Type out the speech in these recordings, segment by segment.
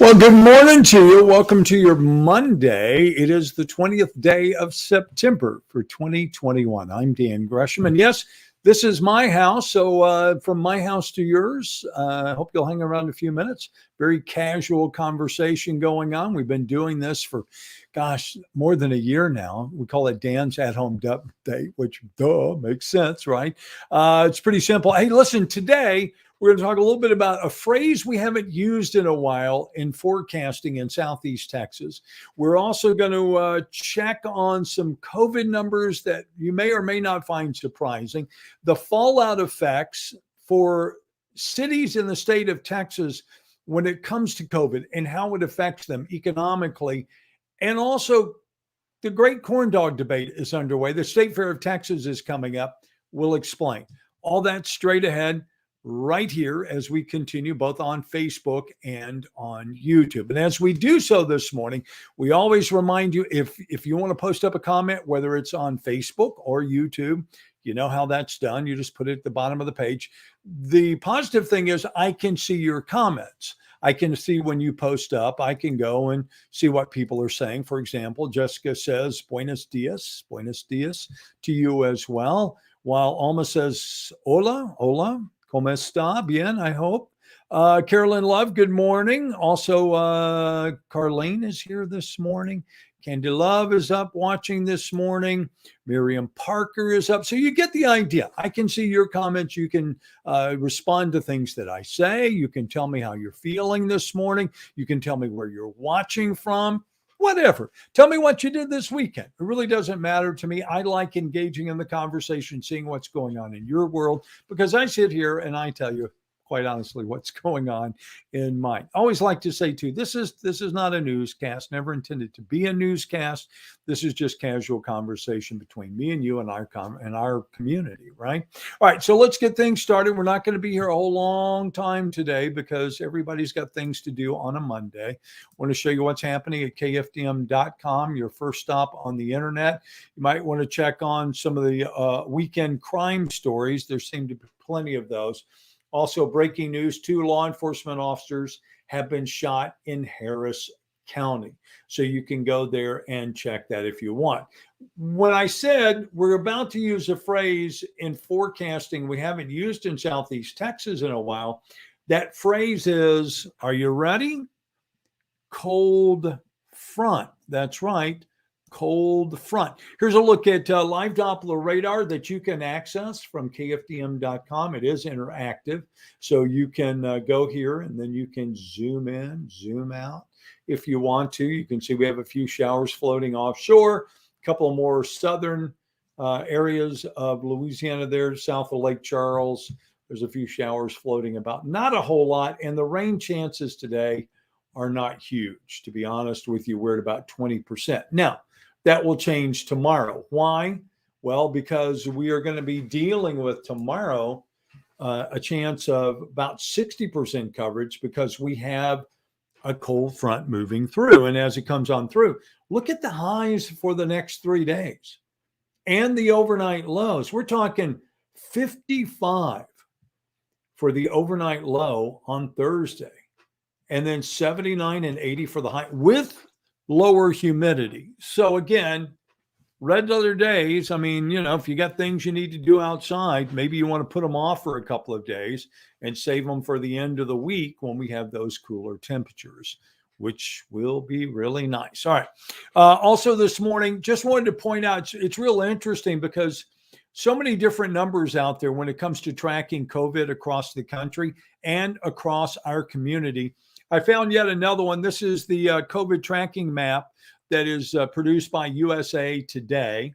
Well, good morning to you. Welcome to your Monday. It is the 20th day of September for 2021. I'm Dan Gresham. And yes, this is my house. So from my house to yours, I hope you'll hang around a few minutes. Very casual conversation going on. We've been doing this for, more than a year now. We call it Dan's at-home update, which makes sense, right? It's pretty simple. Hey, listen, today, we're going to talk a little bit about a phrase we haven't used in a while in forecasting in Southeast Texas. We're also going to check on some COVID numbers that you may or may not find surprising. The fallout effects for cities in the state of Texas when it comes to COVID and how it affects them economically. And also, the great corn dog debate is underway. The State Fair of Texas is coming up. We'll explain. All that straight ahead right here as we continue both on Facebook and on YouTube. And as we do so this morning, we always remind you, if you want to post up a comment, whether it's on Facebook or YouTube, you know how that's done. You just put it at the bottom of the page. The positive thing is I can see your comments. I can see when you post up. I can go and see what people are saying. For example, Jessica says, buenos dias to you as well. While Alma says, hola, ¿cómo está? Bien, I hope. Carolyn Love, good morning. Also, Carlene is here this morning. Candy Love is up watching this morning. Miriam Parker is up. So you get the idea. I can see your comments. You can respond to things that I say. You can tell me how you're feeling this morning. You can tell me where you're watching from. Whatever. Tell me what you did this weekend. It really doesn't matter to me. I like engaging in the conversation, seeing what's going on in your world, because I sit here and I tell you, quite honestly, what's going on in mine. I always like to say, too, this is not a newscast, never intended to be a newscast. This is just casual conversation between me and you and our community, right? All right, so let's get things started. We're not going to be here a whole long time today because everybody's got things to do on a Monday. I want to show you what's happening at kfdm.com, your first stop on the internet. You might want to check on some of the weekend crime stories. There seem to be plenty of those. Also, breaking news, 2 law enforcement officers have been shot in Harris County. So you can go there and check that if you want. When I said we're about to use a phrase in forecasting we haven't used in Southeast Texas in a while, that phrase is, are you ready? Cold front. That's right. Cold front. Here's a look at live Doppler radar that you can access from kfdm.com. It is interactive, so you can go here and then you can zoom in, zoom out if you want to. You can see we have a few showers floating offshore, a couple more southern areas of Louisiana there, south of Lake Charles. There's a few showers floating about, not a whole lot, and the rain chances today are not huge. To be honest with you, we're at about 20%. Now, that will change tomorrow. Why? Well, because we are going to be dealing with tomorrow a chance of about 60% coverage because we have a cold front moving through. And as it comes on through, look at the highs for the next 3 days and the overnight lows. We're talking 55 for the overnight low on Thursday, and then 79 and 80 for the high with lower humidity. So again, red letter days, I mean, if you got things you need to do outside, maybe you want to put them off for a couple of days and save them for the end of the week when we have those cooler temperatures, which will be really nice. All right. Also this morning, just wanted to point out, it's real interesting because so many different numbers out there when it comes to tracking COVID across the country and across our community. I found yet another one. This is the COVID tracking map that is produced by USA Today.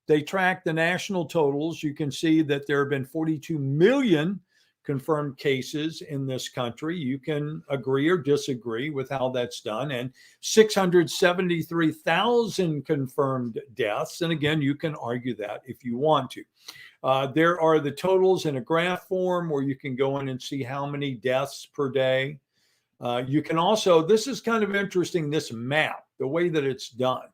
They track the national totals. You can see that there have been 42 million confirmed cases in this country. You can agree or disagree with how that's done. And 673,000 confirmed deaths. And again, you can argue that if you want to. There are the totals in a graph form where you can go in and see how many deaths per day. You can also, this is kind of interesting, this map, the way that it's done.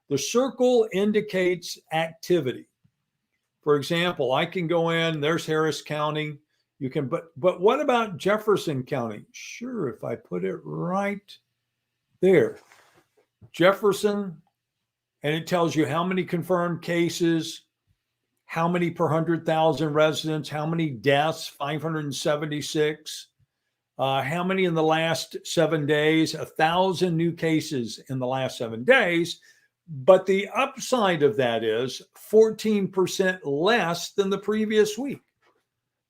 The circle indicates activity. For example, I can go in, there's Harris County. You can, but what about Jefferson County? Sure, if I put it right there. Jefferson, and it tells you how many confirmed cases, how many per 100,000 residents, how many deaths, 576. How many in the last 7 days? 1,000 new cases in the last 7 days. But the upside of that is 14% less than the previous week.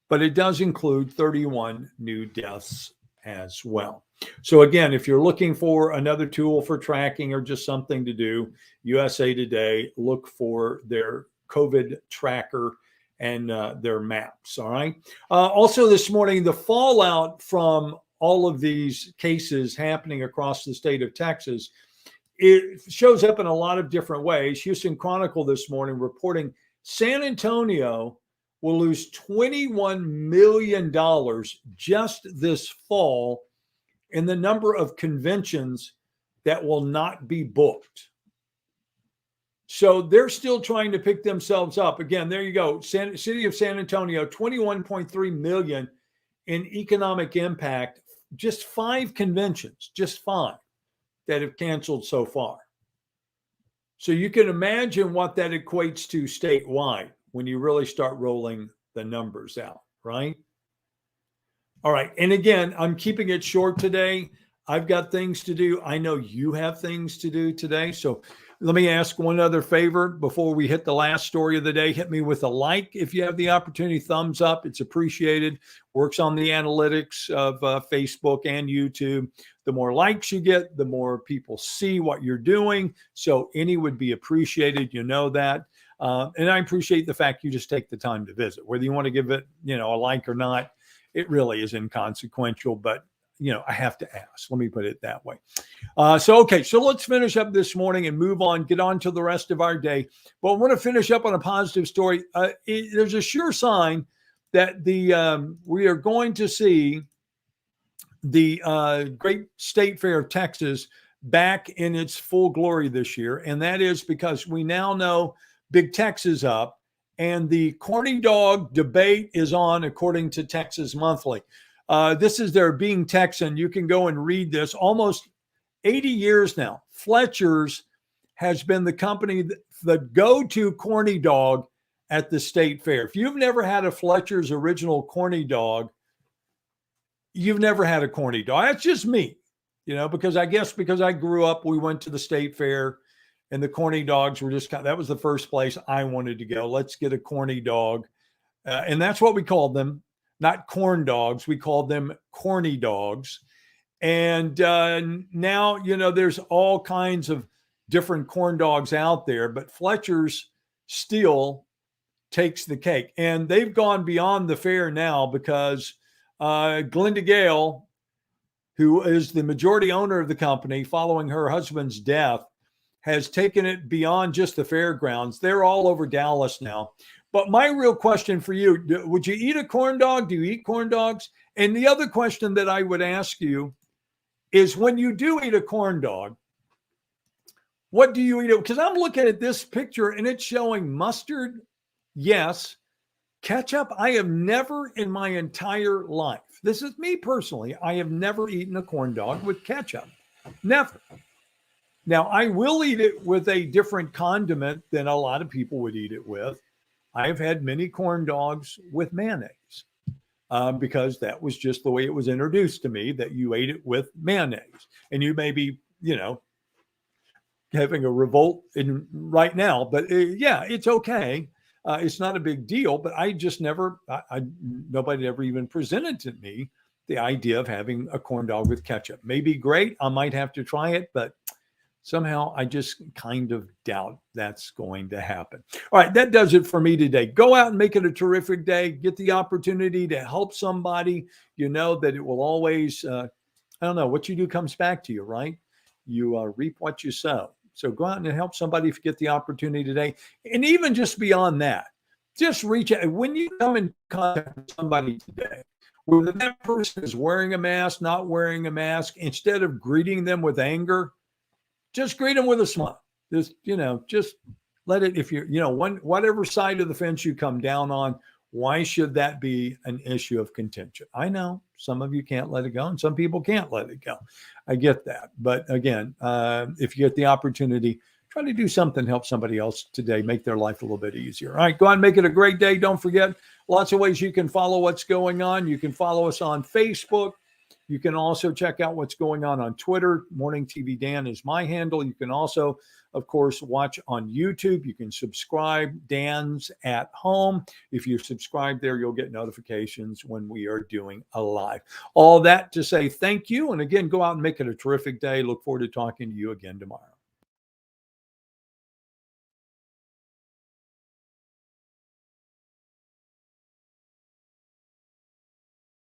But it does include 31 new deaths as well. So again, if you're looking for another tool for tracking or just something to do, USA Today, look for their COVID tracker and their maps. All right. Also this morning, the fallout from all of these cases happening across the state of Texas, it shows up in a lot of different ways. Houston Chronicle this morning reporting San Antonio will lose $21 million just this fall in the number of conventions that will not be booked. So they're still trying to pick themselves up. Again, there you go. City of San Antonio, 21.3 million in economic impact. Just 5 conventions, just 5 that have canceled so far. So you can imagine what that equates to statewide when you really start rolling the numbers out, right? All right. And again, I'm keeping it short today. I've got things to do. I know you have things to do today. So let me ask one other favor before we hit the last story of the day. Hit me with a like if you have the opportunity. Thumbs up. It's appreciated. Works on the analytics of Facebook and YouTube. The more likes you get, the more people see what you're doing. So any would be appreciated. You know that. And I appreciate the fact you just take the time to visit. Whether you want to give it, a like or not, it really is inconsequential. But I have to ask. Let me put it that way. So let's finish up this morning and move on, get on to the rest of our day. But I want to finish up on a positive story. There's a sure sign that we are going to see the Great State Fair of Texas back in its full glory this year. And that is because we now know Big Tex is up and the corny dog debate is on, according to Texas Monthly. This is their Being Texan. You can go and read this. Almost 80 years now, Fletcher's has been the company, the go-to corny dog at the state fair. If you've never had a Fletcher's original corny dog, you've never had a corny dog. That's just me, because I grew up, we went to the state fair and the corny dogs were just that was the first place I wanted to go. Let's get a corny dog. And that's what we called them. Not corn dogs. We called them corny dogs. And now, there's all kinds of different corn dogs out there, but Fletcher's still takes the cake. And they've gone beyond the fair now because Glenda Gale, who is the majority owner of the company following her husband's death, has taken it beyond just the fairgrounds. They're all over Dallas now. But my real question for you, would you eat a corn dog? Do you eat corn dogs? And the other question that I would ask you is, when you do eat a corn dog, what do you eat? Because I'm looking at this picture and it's showing mustard, yes. Ketchup, I have never in my entire life, this is me personally, I have never eaten a corn dog with ketchup. Never. Now, I will eat it with a different condiment than a lot of people would eat it with. I have had many corn dogs with mayonnaise because that was just the way it was introduced to me, that you ate it with mayonnaise. And you may be, having a revolt right now, but it's okay. It's not a big deal, but I just never, nobody ever even presented to me the idea of having a corn dog with ketchup. Maybe great. I might have to try it, but somehow I just kind of doubt that's going to happen. All right, that does it for me today. Go out and make it a terrific day. Get the opportunity to help somebody. You know that it will always, what you do comes back to you, right? You reap what you sow. So go out and help somebody if you get the opportunity today. And even just beyond that, just reach out. When you come in contact with somebody today, whether that person is wearing a mask, not wearing a mask, instead of greeting them with anger, just greet them with a smile. Just let it, if you're, whatever side of the fence you come down on, Why should that be an issue of contention? I know some of you can't let it go and some people can't let it go. I get that. But again, if you get the opportunity, try to do something to help somebody else today, make their life a little bit easier. All right, go out and make it a great day. Don't forget, lots of ways you can follow what's going on. You can follow us on Facebook. You can also check out what's going on Twitter. Morning TV Dan is my handle. You can also, of course, watch on YouTube. You can subscribe, Dan's at Home. If you subscribe there, you'll get notifications when we are doing a live. All that to say thank you. And again, go out and make it a terrific day. Look forward to talking to you again tomorrow.